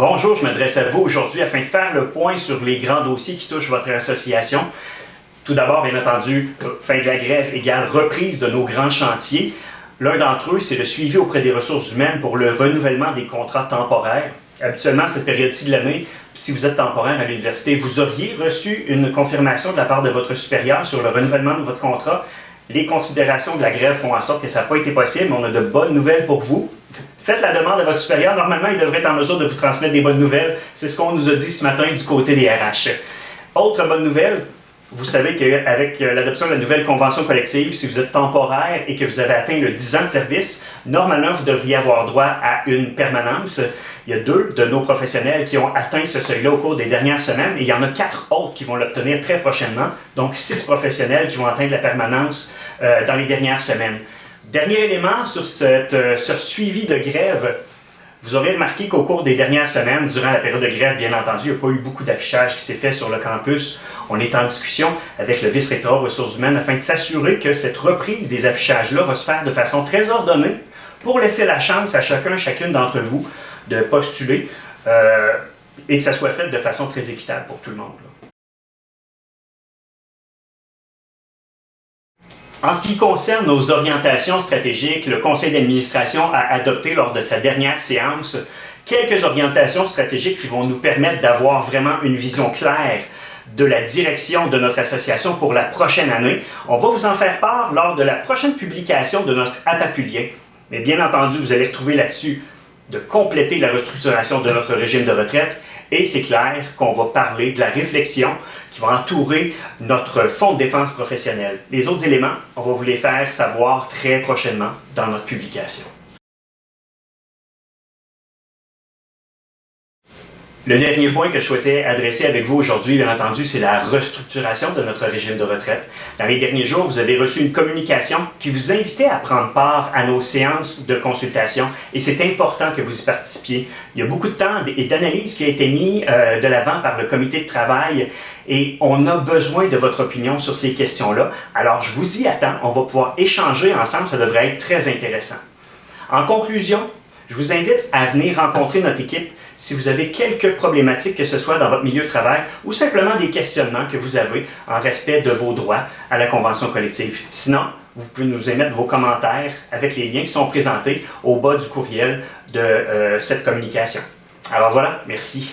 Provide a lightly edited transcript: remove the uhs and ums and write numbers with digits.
Bonjour, je m'adresse à vous aujourd'hui afin de faire le point sur les grands dossiers qui touchent votre association. Tout d'abord, bien entendu, fin de la grève égale reprise de nos grands chantiers. L'un d'entre eux, c'est le suivi auprès des ressources humaines pour le renouvellement des contrats temporaires. Habituellement, cette période-ci de l'année, si vous êtes temporaire à l'université, vous auriez reçu une confirmation de la part de votre supérieur sur le renouvellement de votre contrat. Les considérations de la grève font en sorte que ça n'a pas été possible, mais on a de bonnes nouvelles pour vous. Faites la demande à votre supérieur. Normalement, il devrait être en mesure de vous transmettre des bonnes nouvelles. C'est ce qu'on nous a dit ce matin du côté des RH. Autre bonne nouvelle, vous savez qu'avec l'adoption de la nouvelle convention collective, si vous êtes temporaire et que vous avez atteint le 10 ans de service, normalement, vous devriez avoir droit à une permanence. Il y a 2 de nos professionnels qui ont atteint ce seuil-là au cours des dernières semaines et il y en a 4 autres qui vont l'obtenir très prochainement. Donc, 6 professionnels qui vont atteindre la permanence dans les dernières semaines. Dernier élément sur ce suivi de grève, vous aurez remarqué qu'au cours des dernières semaines, durant la période de grève, bien entendu, il n'y a pas eu beaucoup d'affichage qui s'est fait sur le campus. On est en discussion avec le vice-rectorat aux ressources humaines afin de s'assurer que cette reprise des affichages-là va se faire de façon très ordonnée pour laisser la chance à chacune d'entre vous de postuler et que ça soit fait de façon très équitable pour tout le monde. En ce qui concerne nos orientations stratégiques, le conseil d'administration a adopté lors de sa dernière séance quelques orientations stratégiques qui vont nous permettre d'avoir vraiment une vision claire de la direction de notre association pour la prochaine année. On va vous en faire part lors de la prochaine publication de notre appapulien. Mais bien entendu, vous allez retrouver là-dessus de compléter la restructuration de notre régime de retraite et c'est clair qu'on va parler de la réflexion qui va entourer notre fonds de défense professionnelle. Les autres éléments, on va vous les faire savoir très prochainement dans notre publication. Le dernier point que je souhaitais adresser avec vous aujourd'hui, bien entendu, c'est la restructuration de notre régime de retraite. Dans les derniers jours, vous avez reçu une communication qui vous invitait à prendre part à nos séances de consultation et c'est important que vous y participiez. Il y a beaucoup de temps et d'analyse qui a été mis de l'avant par le comité de travail et on a besoin de votre opinion sur ces questions-là. Alors, je vous y attends. On va pouvoir échanger ensemble. Ça devrait être très intéressant. En conclusion, je vous invite à venir rencontrer notre équipe si vous avez quelques problématiques, que ce soit dans votre milieu de travail ou simplement des questionnements que vous avez en respect de vos droits à la convention collective. Sinon, vous pouvez nous émettre vos commentaires avec les liens qui sont présentés au bas du courriel de cette communication. Alors voilà, merci.